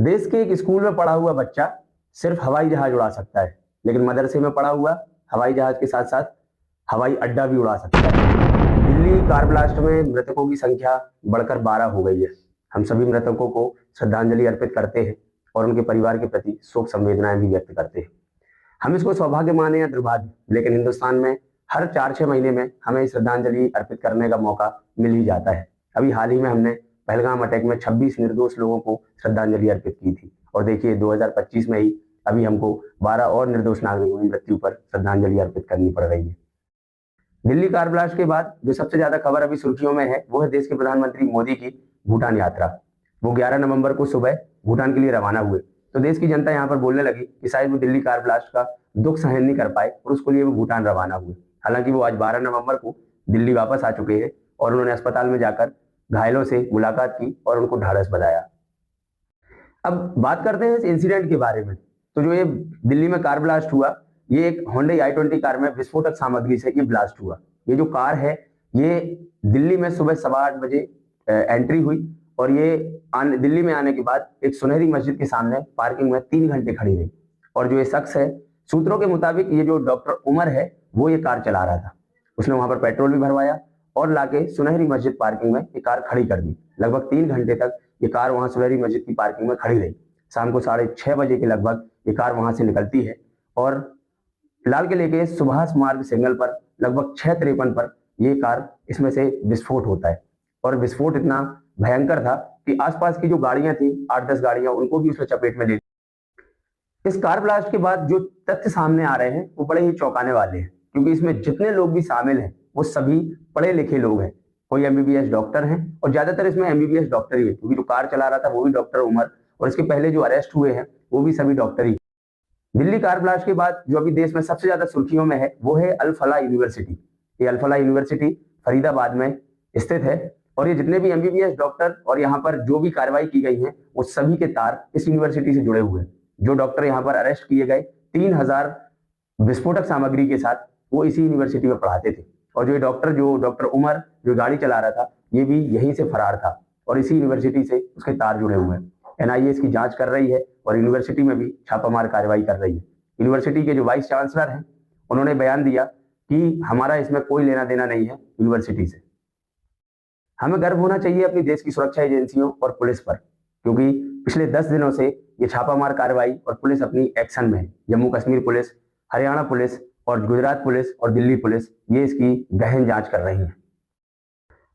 देश के एक स्कूल में पढ़ा हुआ बच्चा सिर्फ हवाई जहाज उड़ा सकता है, लेकिन मदरसे में पढ़ा हुआ हवाई जहाज के साथ साथ हवाई अड्डा भी उड़ा सकता है। दिल्ली कार ब्लास्ट में मृतकों की संख्या बढ़कर 12 हो गई है। हम सभी मृतकों को श्रद्धांजलि अर्पित करते हैं और उनके परिवार के प्रति शोक संवेदनाएं भी व्यक्त करते हैं। हम इसको सौभाग्य माने या दुर्भाग्य, लेकिन हिंदुस्तान में हर 4-6 महीने में हमें श्रद्धांजलि अर्पित करने का मौका मिल ही जाता है। अभी हाल ही में हमने पहलगाम अटैक में 26 निर्दोष लोगों को श्रद्धांजलि अर्पित की थी और देखिए 2025 में ही अभी हमको 12 और निर्दोष नागरिकों की मृत्यु पर श्रद्धांजलि अर्पित करनी पड़ रही है। दिल्ली कार ब्लास्ट के बाद जो सबसे ज्यादा खबर अभी सुर्खियों में है वो है देश के प्रधानमंत्री मोदी की भूटान यात्रा। वो 11 नवंबर को सुबह भूटान के लिए रवाना हुए, तो देश की जनता यहाँ पर बोलने लगी कि शायद वो दिल्ली कार ब्लास्ट का दुख सहन नहीं कर पाए और उसके लिए वो भूटान रवाना हुए। हालांकि वो आज 12 नवंबर को दिल्ली वापस आ चुके हैं और उन्होंने अस्पताल में जाकर घायलों से मुलाकात की और उनको ढाढ़स बंधाया। अब बात करते हैं इस इंसिडेंट के बारे में। तो जो ये दिल्ली में कार ब्लास्ट हुआ, ये एक Hyundai i20 कार में विस्फोटक सामग्री से ये ब्लास्ट हुआ। ये जो कार है ये दिल्ली में सुबह 8:15 बजे एंट्री हुई और ये दिल्ली में आने के बाद एक सुनहरी मस्जिद के सामने पार्किंग में 3 घंटे खड़ी रही। और जो ये शख्स है, सूत्रों के मुताबिक ये जो डॉक्टर उमर है वो ये कार चला रहा था। उसने वहां पर पेट्रोल भी भरवाया और लाके सुनहरी मस्जिद पार्किंग में ये कार खड़ी कर दी। लगभग 3 घंटे तक ये कार वहां सुनहरी मस्जिद की पार्किंग में खड़ी रही। शाम को 6:30 बजे के लगभग ये कार वहां से निकलती है और लाल किले के सुभाष मार्ग सिग्नल पर लगभग 6:53 पर ये कार इसमें से विस्फोट होता है। और विस्फोट इतना भयंकर था कि आसपास की जो गाड़ियां थी, 8-10 गाड़ियां, उनको भी उसमें चपेट में ले। इस कार ब्लास्ट के बाद जो तथ्य सामने आ रहे हैं वो बड़े ही चौंकाने वाले हैं, क्योंकि इसमें जितने लोग भी शामिल हैं वो सभी पढ़े लिखे लोग हैं। कोई एमबीबीएस डॉक्टर हैं और ज्यादातर इसमें एमबीबीएस डॉक्टर ही है, क्योंकि जो कार चला रहा था वो भी डॉक्टर उमर और इसके पहले जो अरेस्ट हुए हैं वो भी सभी डॉक्टर ही। दिल्ली कार ब्लास्ट के बाद जो अभी देश में सबसे ज्यादा सुर्खियों में है वो है अल फलाह यूनिवर्सिटी। ये अल फलाह यूनिवर्सिटी फरीदाबाद में स्थित है और ये जितने भी एमबीबीएस डॉक्टर और यहाँ पर जो भी कार्रवाई की गई है वो सभी के तार इस यूनिवर्सिटी से जुड़े हुए हैं। जो डॉक्टर यहाँ पर अरेस्ट किए गए 3000 विस्फोटक सामग्री के साथ, वो इसी यूनिवर्सिटी में पढ़ाते थे। और जो डॉक्टर उमर जो गाड़ी चला रहा था ये भी यहीं से फरार था और इसी यूनिवर्सिटी से उसके तार जुड़े हुए हैं। एनआईए इसकी जांच कर रही है और यूनिवर्सिटी में भी छापामार कार्रवाई कर रही है। यूनिवर्सिटी के जो वाइस चांसलर हैं उन्होंने बयान दिया कि हमारा इसमें कोई लेना देना नहीं है यूनिवर्सिटी से। हमें गर्व होना चाहिए अपनी देश की सुरक्षा एजेंसियों और पुलिस पर, क्योंकि पिछले 10 दिनों से ये छापामार कार्रवाई और पुलिस अपनी एक्शन में है। जम्मू कश्मीर पुलिस, हरियाणा पुलिस और गुजरात पुलिस और दिल्ली पुलिस ये इसकी गहन जांच कर रही है।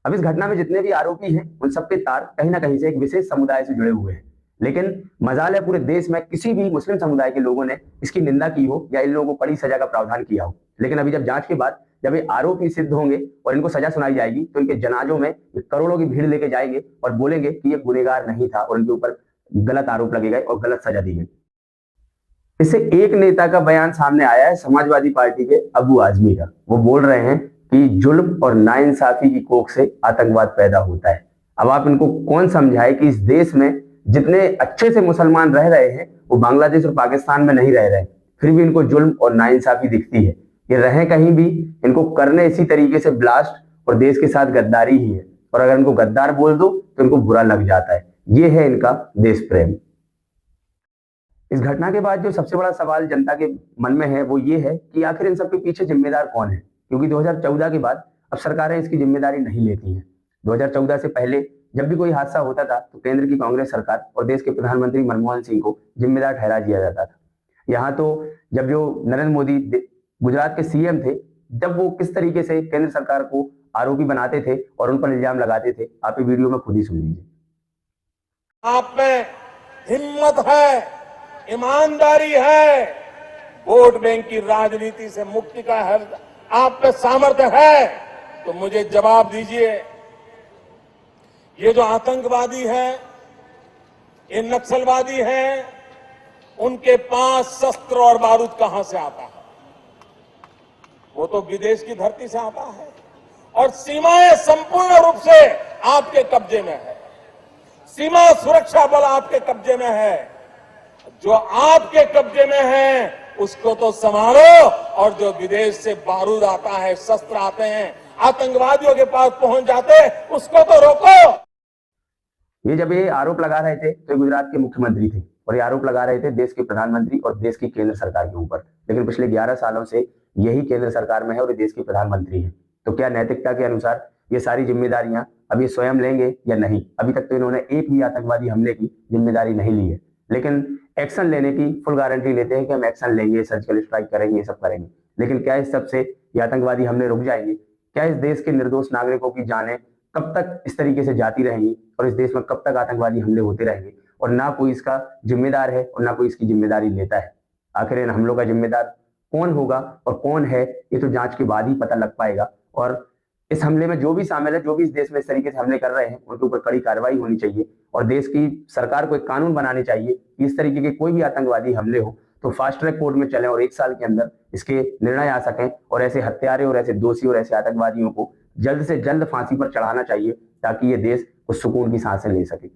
अब इस घटना में जितने भी आरोपी हैं उन सबके तार कहीं ना कहीं से एक विशेष समुदाय से जुड़े हुए हैं, लेकिन मजाल है पूरे देश में किसी भी मुस्लिम समुदाय के लोगों ने इसकी निंदा की हो या इन लोगों को कड़ी सजा का प्रावधान किया हो। लेकिन अभी जब जांच के बाद जब ये आरोपी सिद्ध होंगे और इनको सजा सुनाई जाएगी तो इनके जनाजों में करोड़ों की भीड़ लेके जाएंगे और बोलेंगे कि ये गुनहगार नहीं था और इनके ऊपर गलत आरोप लगे गए और गलत सजा दी गई। इससे एक नेता का बयान सामने आया है समाजवादी पार्टी के अबू आजमी का। वो बोल रहे हैं कि जुल्म और नाइंसाफी की कोख से आतंकवाद पैदा होता है। अब आप इनको कौन समझाए कि इस देश में जितने अच्छे से मुसलमान रह रहे हैं वो बांग्लादेश और पाकिस्तान में नहीं रह रहे, फिर भी इनको जुल्म और नाइंसाफी दिखती है। ये रहे कहीं भी, इनको करने इसी तरीके से ब्लास्ट और देश के साथ गद्दारी ही है। और अगर इनको गद्दार बोल दो तो इनको बुरा लग जाता है। ये है इनका देश प्रेम। इस घटना के बाद जो सबसे बड़ा सवाल जनता के मन में है वो ये है कि आखिर इन सबके पीछे जिम्मेदार कौन है, क्योंकि 2014 के बाद अब सरकारें इसकी जिम्मेदारी नहीं लेती हैं। 2014 से पहले जब भी कोई हादसा होता था तो केंद्र की कांग्रेस सरकार और देश के प्रधानमंत्री मनमोहन सिंह को जिम्मेदार ठहरा दिया जाता था। यहाँ तो जब जो नरेंद्र मोदी गुजरात के सीएम थे, जब वो किस तरीके से केंद्र सरकार को आरोपी बनाते थे और उन पर इल्जाम लगाते थे, आप ये वीडियो में खुद ही सुन लीजिए। आप में हिम्मत है, ईमानदारी है, वोट बैंक की राजनीति से मुक्ति का है, आप में सामर्थ्य है, तो मुझे जवाब दीजिए। ये जो आतंकवादी है, ये नक्सलवादी है, उनके पास शस्त्र और बारूद कहां से आता है? वो तो विदेश की धरती से आता है और सीमाएं संपूर्ण रूप से आपके कब्जे में है। सीमा सुरक्षा बल आपके कब्जे में है। जो आपके कब्जे में है उसको तो संभालो और जो विदेश से बारूद आता है, शस्त्र आते हैं, आतंकवादियों के पास पहुंच जाते हैं, उसको तो रोको। ये जब ये आरोप लगा रहे थे तो ये गुजरात के मुख्यमंत्री थे और ये आरोप लगा रहे थे देश के प्रधानमंत्री और देश की केंद्र सरकार के ऊपर। लेकिन पिछले 11 सालों से यही केंद्र सरकार में है और ये देश के प्रधानमंत्री हैं। तो क्या नैतिकता के अनुसार ये सारी जिम्मेदारियां अब ये स्वयं लेंगे या नहीं? अभी तक तो इन्होंने एक भी आतंकवादी हमले की जिम्मेदारी नहीं ली है, लेकिन एक्शन लेने की फुल गारंटी लेते हैं कि हम एक्शन लेंगे, सर्जिकल स्ट्राइक करेंगे, ये सब करेंगे। लेकिन क्या इस सब से ये आतंकवादी हमले रुक जाएंगे? क्या इस देश के निर्दोष नागरिकों की जानें कब तक इस तरीके से जाती रहेंगी और इस देश में कब तक आतंकवादी हमले होते रहेंगे और ना कोई इसका जिम्मेदार है और ना कोई इसकी जिम्मेदारी लेता है? आखिर इन हमलों का जिम्मेदार कौन होगा और कौन है, ये तो जांच के बाद ही पता लग पाएगा। और इस हमले में जो भी शामिल है, जो भी इस देश में इस तरीके से हमले कर रहे हैं, उनके ऊपर कड़ी कार्रवाई होनी चाहिए और देश की सरकार को एक कानून बनाने चाहिए कि इस तरीके के कोई भी आतंकवादी हमले हो तो फास्ट ट्रैक कोर्ट में चलें और 1 साल के अंदर इसके निर्णय आ सकें और ऐसे हत्यारे और ऐसे दोषी और ऐसे आतंकवादियों को जल्द से जल्द फांसी पर चढ़ाना चाहिए ताकि ये देश कुछ सुकून की सांसें ले सके।